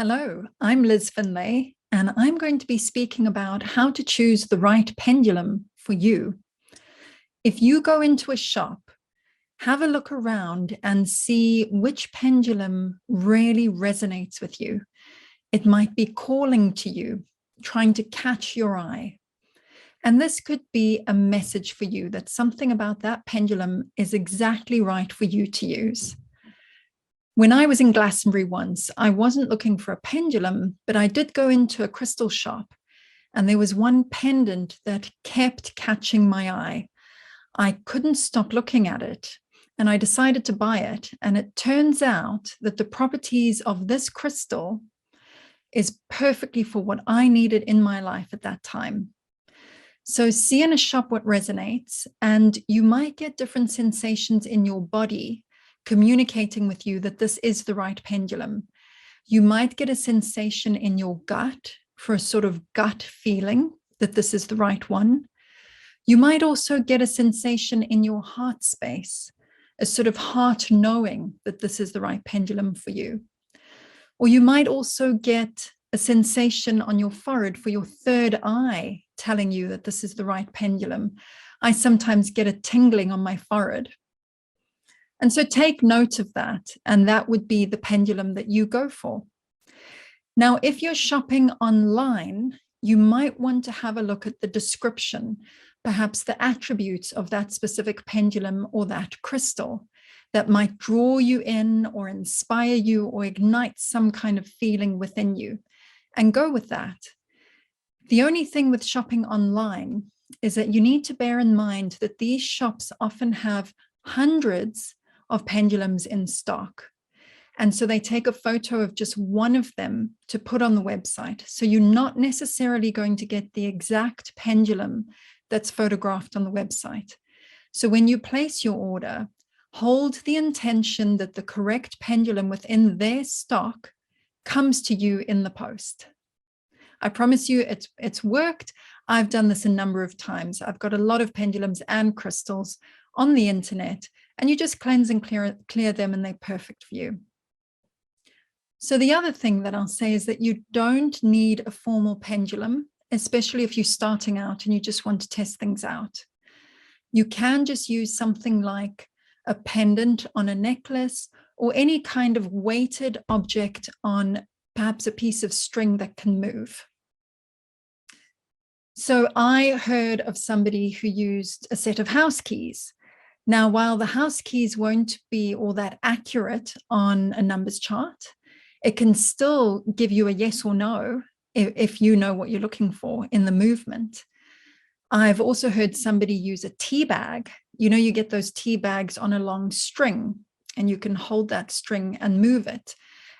Hello, I'm Liz Findlay, and I'm going to be speaking about how to choose the right pendulum for you. If you go into a shop, have a look around and see which pendulum really resonates with you. It might be calling to you, trying to catch your eye. And this could be a message for you that something about that pendulum is exactly right for you to use. When I was in Glastonbury once, I wasn't looking for a pendulum, but I did go into a crystal shop, and there was one pendant that kept catching my eye. I couldn't stop looking at it, and I decided to buy it. And it turns out that the properties of this crystal is perfectly for what I needed in my life at that time. So see in a shop what resonates, and you might get different sensations in your body communicating with you that this is the right pendulum. You might get a sensation in your gut for a sort of gut feeling that this is the right one. You might also get a sensation in your heart space, a sort of heart knowing that this is the right pendulum for you. Or you might also get a sensation on your forehead for your third eye telling you that this is the right pendulum. I sometimes get a tingling on my forehead. And so take note of that, and that would be the pendulum that you go for. Now, if you're shopping online, you might want to have a look at the description, perhaps the attributes of that specific pendulum or that crystal that might draw you in or inspire you or ignite some kind of feeling within you, and go with that. The only thing with shopping online is that you need to bear in mind that these shops often have hundreds of pendulums in stock. And so they take a photo of just one of them to put on the website. So you're not necessarily going to get the exact pendulum that's photographed on the website. So when you place your order, hold the intention that the correct pendulum within their stock comes to you in the post. I promise you it's worked. I've done this a number of times. I've got a lot of pendulums and crystals on the internet, and you just cleanse and clear them, and they're perfect for you. So the other thing that I'll say is that you don't need a formal pendulum, especially if you're starting out and you just want to test things out. You can just use something like a pendant on a necklace or any kind of weighted object on perhaps a piece of string that can move. So I heard of somebody who used a set of house keys. Now, while the house keys won't be all that accurate on a numbers chart, it can still give you a yes or no if you know what you're looking for in the movement. I've also heard somebody use a tea bag. You know, you get those tea bags on a long string, and you can hold that string and move it.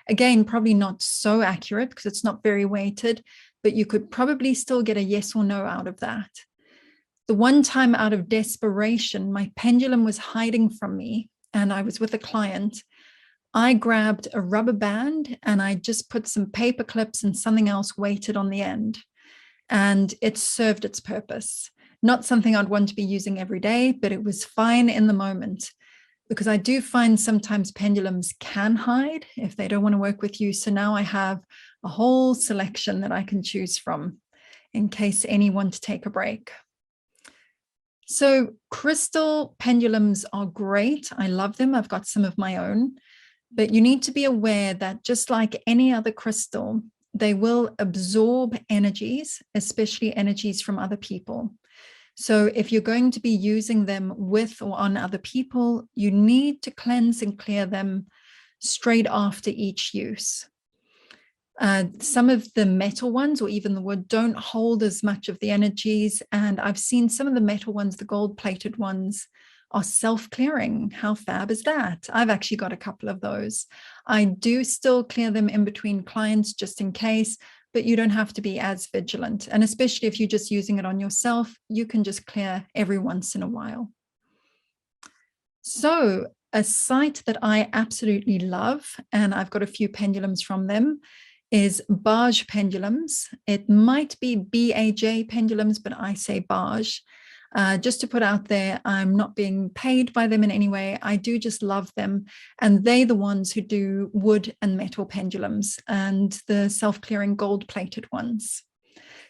Again, probably not so accurate because it's not very weighted, but you could probably still get a yes or no out of that. The one time out of desperation, my pendulum was hiding from me and I was with a client. I grabbed a rubber band and I just put some paper clips and something else weighted on the end. And it served its purpose. Not something I'd want to be using every day, but it was fine in the moment, because I do find sometimes pendulums can hide if they don't want to work with you. So now I have a whole selection that I can choose from in case any want to take a break. So crystal pendulums are great. I love them. I've got some of my own, but you need to be aware that just like any other crystal, they will absorb energies, especially energies from other people. So if you're going to be using them with or on other people, you need to cleanse and clear them straight after each use. Some of the metal ones or even the wood don't hold as much of the energies. And I've seen some of the metal ones, the gold-plated ones, are self-clearing. How fab is that? I've actually got a couple of those. I do still clear them in between clients just in case, but you don't have to be as vigilant. And especially if you're just using it on yourself, you can just clear every once in a while. So a site that I absolutely love, and I've got a few pendulums from them, is Baj Pendulums. It might be BAJ Pendulums, but I say Baj. Just to put out there, I'm not being paid by them in any way. I do just love them. And they're the ones who do wood and metal pendulums and the self-clearing gold-plated ones.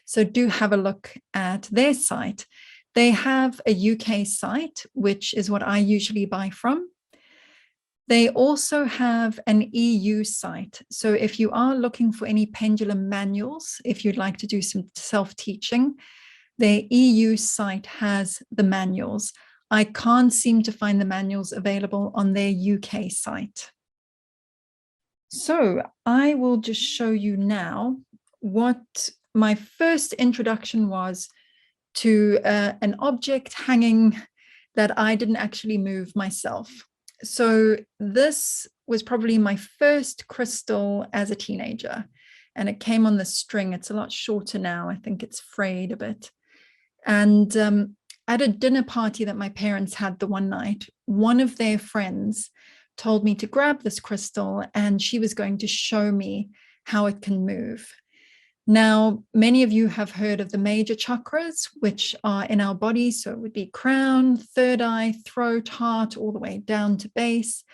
So do have a look at their site. They have a UK site, which is what I usually buy from. They also have an EU site. So if you are looking for any pendulum manuals, if you'd like to do some self-teaching, their EU site has the manuals. I can't seem to find the manuals available on their UK site. So I will just show you now what my first introduction was to an object hanging that I didn't actually move myself. So this was probably my first crystal as a teenager, and it came on the string. It's a lot shorter now. I think it's frayed a bit. And at a dinner party that my parents had the one night, one of their friends told me to grab this crystal, and she was going to show me how it can move. Now, many of you have heard of the major chakras, which are in our body. So it would be crown, third eye, throat, heart, all the way down to base.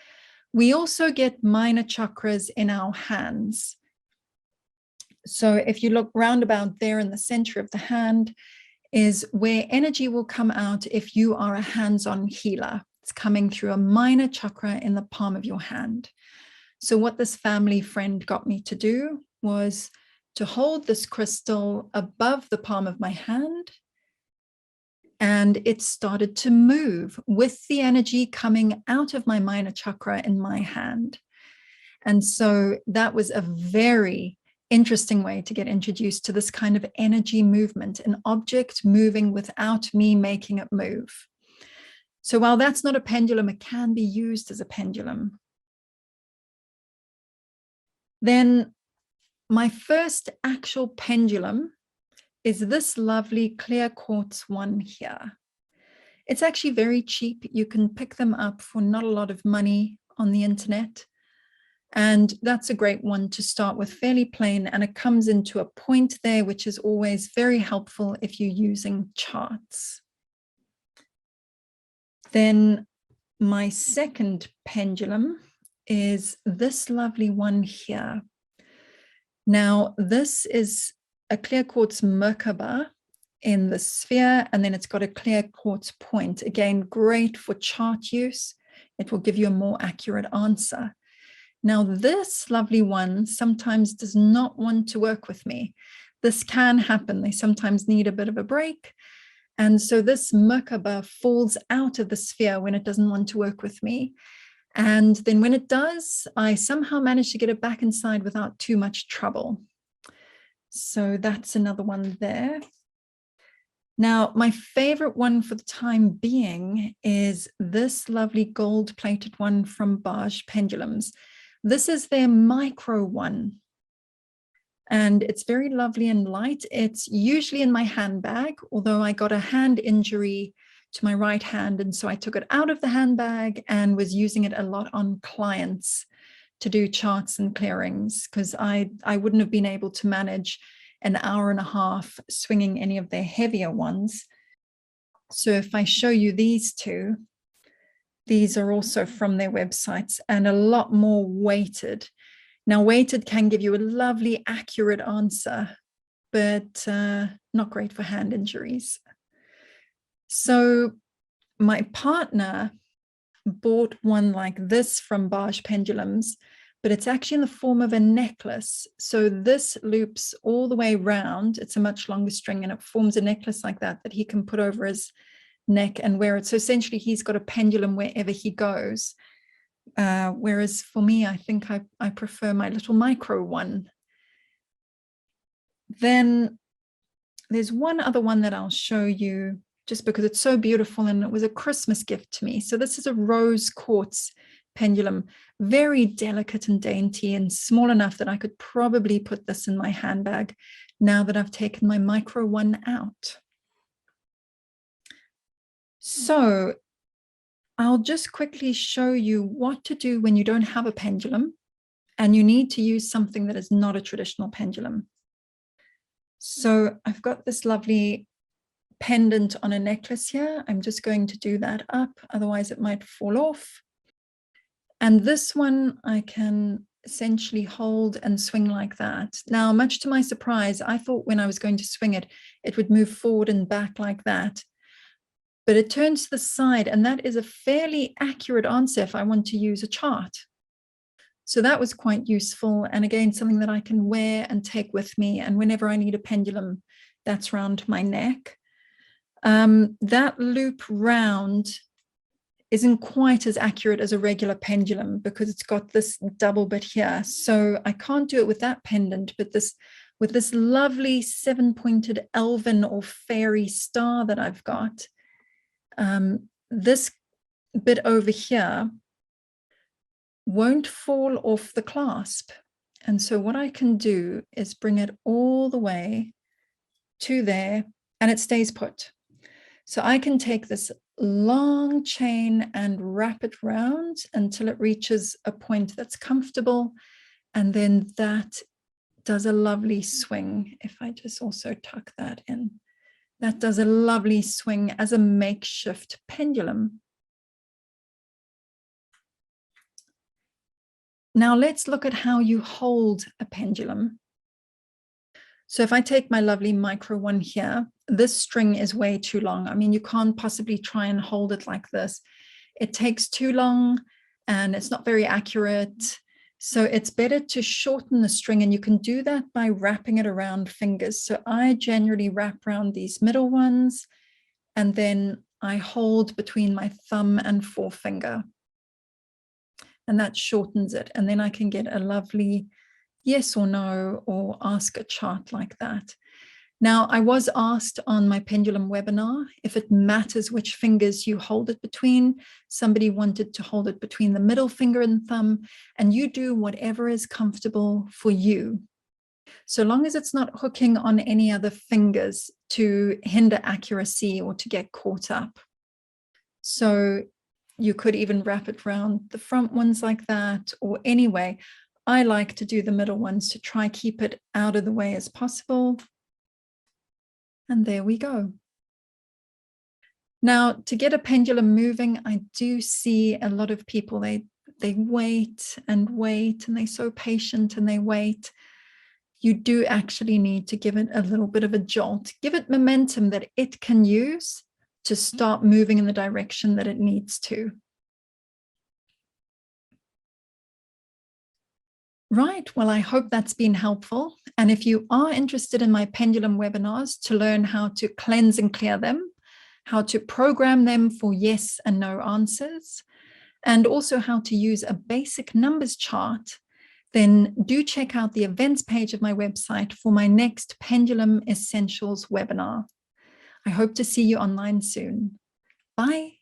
We also get minor chakras in our hands. So if you look round about there in the center of the hand is where energy will come out if you are a hands-on healer. It's coming through a minor chakra in the palm of your hand. So what this family friend got me to do was to hold this crystal above the palm of my hand, and it started to move with the energy coming out of my minor chakra in my hand. And so that was a very interesting way to get introduced to this kind of energy movement, an object moving without me making it move. So while that's not a pendulum, it can be used as a pendulum. Then my first actual pendulum is this lovely clear quartz one here. It's actually very cheap. You can pick them up for not a lot of money on the internet. And that's a great one to start with, fairly plain, and it comes into a point there, which is always very helpful if you're using charts. Then my second pendulum is this lovely one here. Now, this is a clear quartz Merkaba in the sphere, and then it's got a clear quartz point. Again, great for chart use. It will give you a more accurate answer. Now, this lovely one sometimes does not want to work with me. This can happen. They sometimes need a bit of a break. And so this Merkaba falls out of the sphere when it doesn't want to work with me. And then when it does, I somehow manage to get it back inside without too much trouble. So that's another one there. Now, my favorite one for the time being is this lovely gold-plated one from Barge Pendulums. This is their micro one, and it's very lovely and light. It's usually in my handbag, although I got a hand injury to my right hand, and so I took it out of the handbag and was using it a lot on clients to do charts and clearings, because I wouldn't have been able to manage an hour and a half swinging any of their heavier ones. So if I show you these two, these are also from their websites and a lot more weighted. Now, weighted can give you a lovely, accurate answer, but not great for hand injuries. So my partner bought one like this from Barge Pendulums, but it's actually in the form of a necklace. So this loops all the way round. It's a much longer string, and it forms a necklace like that he can put over his neck and wear it. So essentially he's got a pendulum wherever he goes. Whereas for me, I think I prefer my little micro one. Then there's one other one that I'll show you just because it's so beautiful and it was a Christmas gift to me. So this is a rose quartz pendulum, very delicate and dainty and small enough that I could probably put this in my handbag now that I've taken my micro one out. So I'll just quickly show you what to do when you don't have a pendulum and you need to use something that is not a traditional pendulum. So I've got this lovely pendant on a necklace here. I'm just going to do that up, otherwise it might fall off. And this one I can essentially hold and swing like that. Now, much to my surprise, I thought when I was going to swing it, it would move forward and back like that. But it turns to the side, and that is a fairly accurate answer if I want to use a chart. So that was quite useful. And again, something that I can wear and take with me. And whenever I need a pendulum, that's round my neck. That loop round isn't quite as accurate as a regular pendulum because it's got this double bit here. So I can't do it with that pendant, but with this lovely 7-pointed elven or fairy star that I've got, this bit over here won't fall off the clasp. And so what I can do is bring it all the way to there, and it stays put. So I can take this long chain and wrap it round until it reaches a point that's comfortable. And then that does a lovely swing. If I just also tuck that in, that does a lovely swing as a makeshift pendulum. Now let's look at how you hold a pendulum. So if I take my lovely micro one here, this string is way too long. I mean, you can't possibly try and hold it like this. It takes too long and it's not very accurate. So it's better to shorten the string, and you can do that by wrapping it around fingers. So I generally wrap around these middle ones, and then I hold between my thumb and forefinger. And that shortens it. And then I can get a lovely yes or no, or ask a chart like that. Now, I was asked on my pendulum webinar if it matters which fingers you hold it between. Somebody wanted to hold it between the middle finger and thumb, and you do whatever is comfortable for you, so long as it's not hooking on any other fingers to hinder accuracy or to get caught up. So you could even wrap it around the front ones like that, or anyway, I like to do the middle ones to try keep it out of the way as possible. And there we go. Now, to get a pendulum moving, I do see a lot of people, they wait and wait, and they're so patient and they wait. You do actually need to give it a little bit of a jolt, give it momentum that it can use to start moving in the direction that it needs to. Right, well, I hope that's been helpful. And if you are interested in my pendulum webinars to learn how to cleanse and clear them, how to program them for yes and no answers, and also how to use a basic numbers chart, then do check out the events page of my website for my next Pendulum Essentials webinar. I hope to see you online soon. Bye.